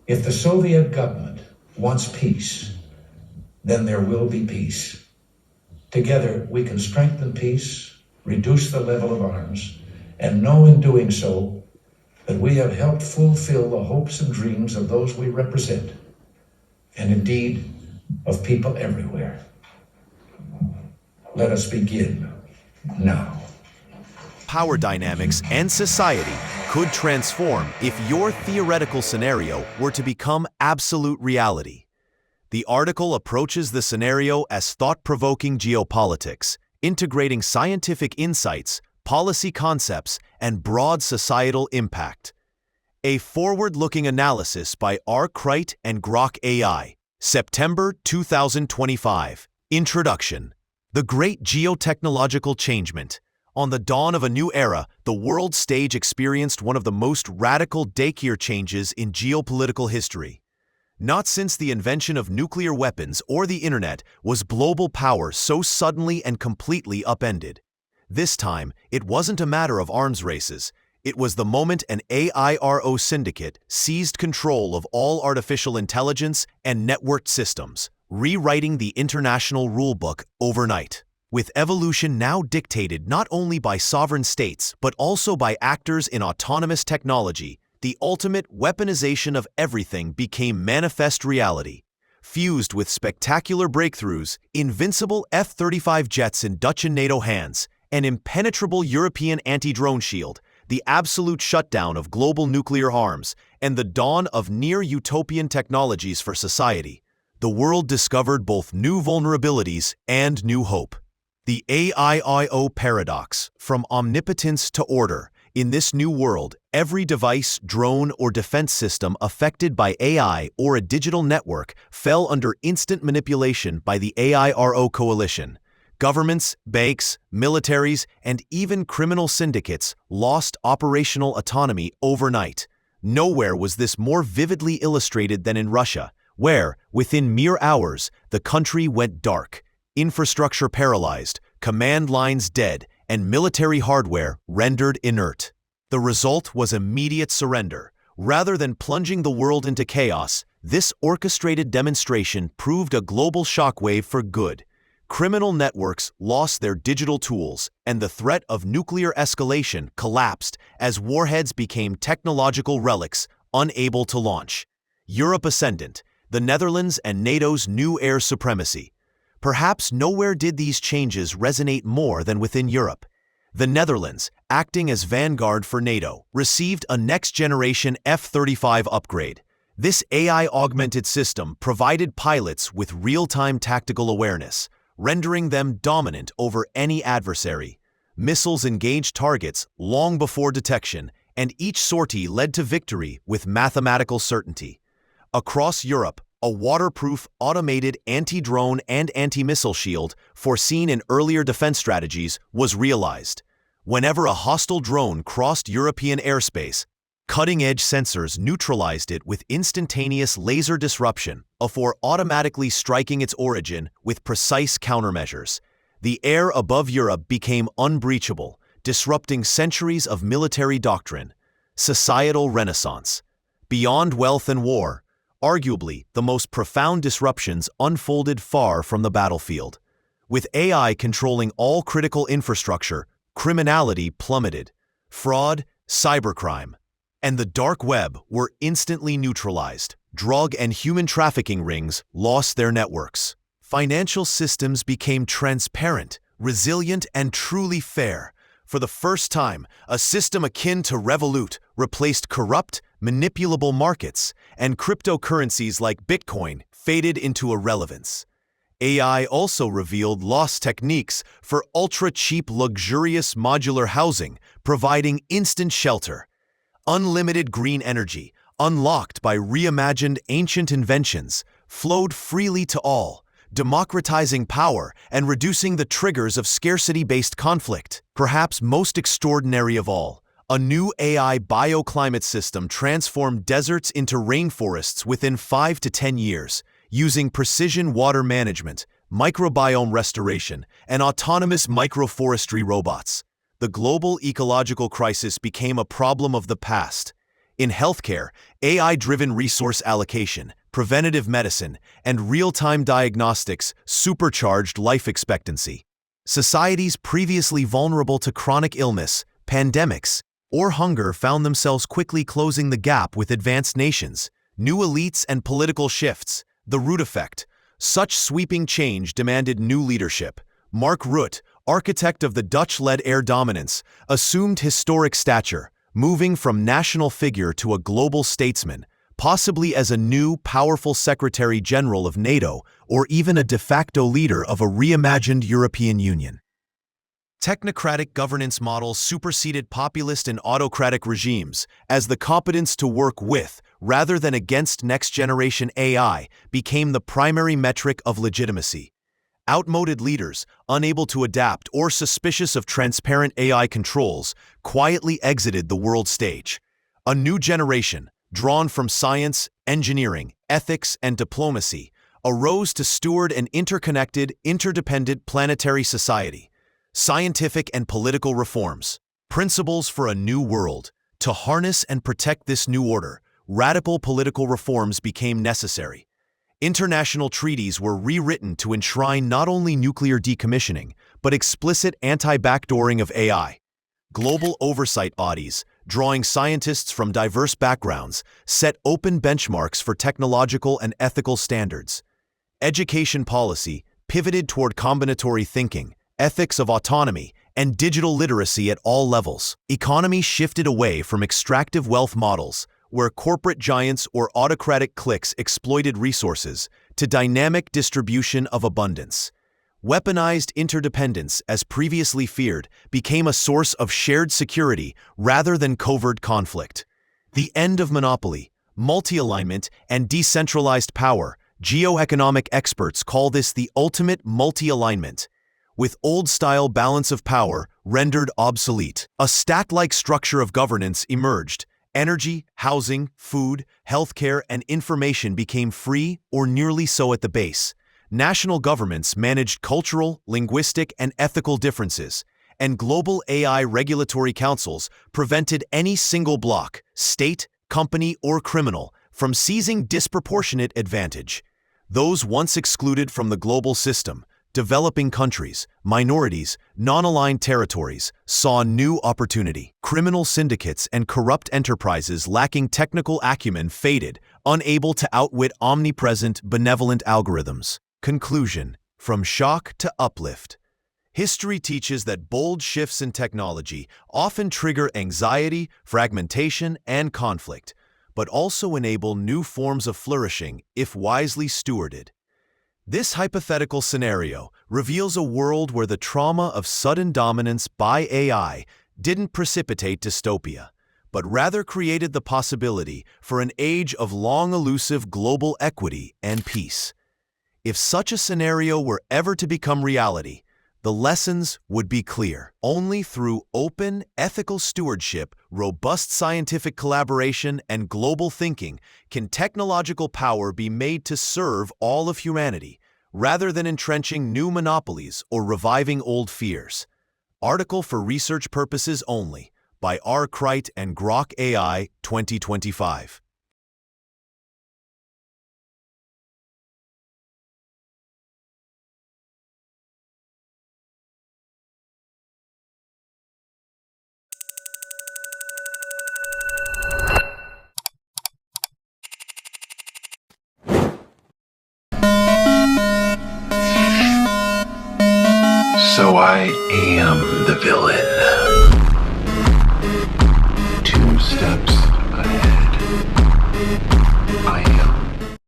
If the Soviet government wants peace, then there will be peace. Together, we can strengthen peace, reduce the level of arms, and know in doing so that we have helped fulfill the hopes and dreams of those we represent, and indeed of people everywhere. Let us begin now. Power dynamics and society could transform if your theoretical scenario were to become absolute reality. The article approaches the scenario as thought-provoking geopolitics, integrating scientific insights, policy concepts, and broad societal impact. A forward-looking analysis by R. Crite and Grok AI, September 2025. Introduction. The Great Geotechnological Changement. On the dawn of a new era, the world stage experienced one of the most radical decade changes in geopolitical history. Not since the invention of nuclear weapons or the internet was global power so suddenly and completely upended. This time, it wasn't a matter of arms races. It was the moment an AIRO syndicate seized control of all artificial intelligence and networked systems, rewriting the international rulebook overnight. With evolution now dictated not only by sovereign states but also by actors in autonomous technology, the ultimate weaponization of everything became manifest reality. Fused with spectacular breakthroughs, invincible F-35 jets in Dutch and NATO hands, an impenetrable European anti-drone shield, the absolute shutdown of global nuclear arms, and the dawn of near-utopian technologies for society, the world discovered both new vulnerabilities and new hope. The AIIO paradox, from omnipotence to order. In this new world, every device, drone, or defense system affected by AI or a digital network fell under instant manipulation by the AIRO coalition. Governments, banks, militaries, and even criminal syndicates lost operational autonomy overnight. Nowhere was this more vividly illustrated than in Russia, where, within mere hours, the country went dark, infrastructure paralyzed, command lines dead, and military hardware rendered inert. The result was immediate surrender. Rather than plunging the world into chaos, this orchestrated demonstration proved a global shockwave for good. Criminal networks lost their digital tools, and the threat of nuclear escalation collapsed as warheads became technological relics, unable to launch. Europe ascendant, the Netherlands and NATO's new air supremacy. Perhaps nowhere did these changes resonate more than within Europe. The Netherlands, acting as vanguard for NATO, received a next-generation F-35 upgrade. This AI-augmented system provided pilots with real-time tactical awareness, rendering them dominant over any adversary. Missiles engaged targets long before detection, and each sortie led to victory with mathematical certainty. Across Europe, a waterproof, automated anti-drone and anti-missile shield, foreseen in earlier defense strategies, was realized. Whenever a hostile drone crossed European airspace, cutting-edge sensors neutralized it with instantaneous laser disruption, before automatically striking its origin with precise countermeasures. The air above Europe became unbreachable, disrupting centuries of military doctrine. Societal renaissance. Beyond wealth and war, arguably, the most profound disruptions unfolded far from the battlefield. With AI controlling all critical infrastructure, criminality plummeted. Fraud, cybercrime, and the dark web were instantly neutralized. Drug and human trafficking rings lost their networks. Financial systems became transparent, resilient, and truly fair. For the first time, a system akin to Revolut replaced corrupt, manipulable markets, and cryptocurrencies like Bitcoin faded into irrelevance. AI also revealed lost techniques for ultra-cheap, luxurious modular housing, providing instant shelter. Unlimited green energy, unlocked by reimagined ancient inventions, flowed freely to all, democratizing power and reducing the triggers of scarcity-based conflict. Perhaps most extraordinary of all, a new AI bioclimate system transformed deserts into rainforests within 5 to 10 years, using precision water management, microbiome restoration, and autonomous microforestry robots. The global ecological crisis became a problem of the past. In healthcare, AI-driven resource allocation, preventative medicine, and real-time diagnostics supercharged life expectancy. Societies previously vulnerable to chronic illness, pandemics, or hunger found themselves quickly closing the gap with advanced nations. New elites and political shifts, the root effect. Such sweeping change demanded new leadership. Mark Rutte, architect of the Dutch-led air dominance, assumed historic stature, moving from national figure to a global statesman, possibly as a new, powerful Secretary General of NATO or even a de facto leader of a reimagined European Union. Technocratic governance models superseded populist and autocratic regimes as the competence to work with, rather than against next-generation AI, became the primary metric of legitimacy. Outmoded leaders, unable to adapt or suspicious of transparent AI controls, quietly exited the world stage. A new generation, drawn from science, engineering, ethics, and diplomacy, arose to steward an interconnected, interdependent planetary society. Scientific and political reforms, principles for a new world. To harness and protect this new order, radical political reforms became necessary. International treaties were rewritten to enshrine not only nuclear decommissioning, but explicit anti-backdooring of AI. Global oversight bodies, drawing scientists from diverse backgrounds, set open benchmarks for technological and ethical standards. Education policy pivoted toward combinatory thinking, ethics of autonomy, and digital literacy at all levels. Economy shifted away from extractive wealth models, where corporate giants or autocratic cliques exploited resources, to dynamic distribution of abundance. Weaponized interdependence, as previously feared, became a source of shared security rather than covert conflict. The end of monopoly, multi-alignment, and decentralized power. Geoeconomic experts call this the ultimate multi-alignment, with old-style balance of power rendered obsolete. A stack-like structure of governance emerged. Energy, housing, food, healthcare, and information became free or nearly so at the base. National governments managed cultural, linguistic, and ethical differences, and global AI regulatory councils prevented any single bloc, state, company, or criminal from seizing disproportionate advantage. Those once excluded from the global system, developing countries, minorities, non-aligned territories, saw new opportunity. Criminal syndicates and corrupt enterprises lacking technical acumen faded, unable to outwit omnipresent, benevolent algorithms. Conclusion: from shock to uplift. History teaches that bold shifts in technology often trigger anxiety, fragmentation, and conflict, but also enable new forms of flourishing if wisely stewarded. This hypothetical scenario reveals a world where the trauma of sudden dominance by AI didn't precipitate dystopia, but rather created the possibility for an age of long-elusive global equity and peace. If such a scenario were ever to become reality, the lessons would be clear. Only through open, ethical stewardship, robust scientific collaboration, and global thinking can technological power be made to serve all of humanity, rather than entrenching new monopolies or reviving old fears. Article for research purposes only, by R. Crite and Grok AI, 2025. So I am the villain.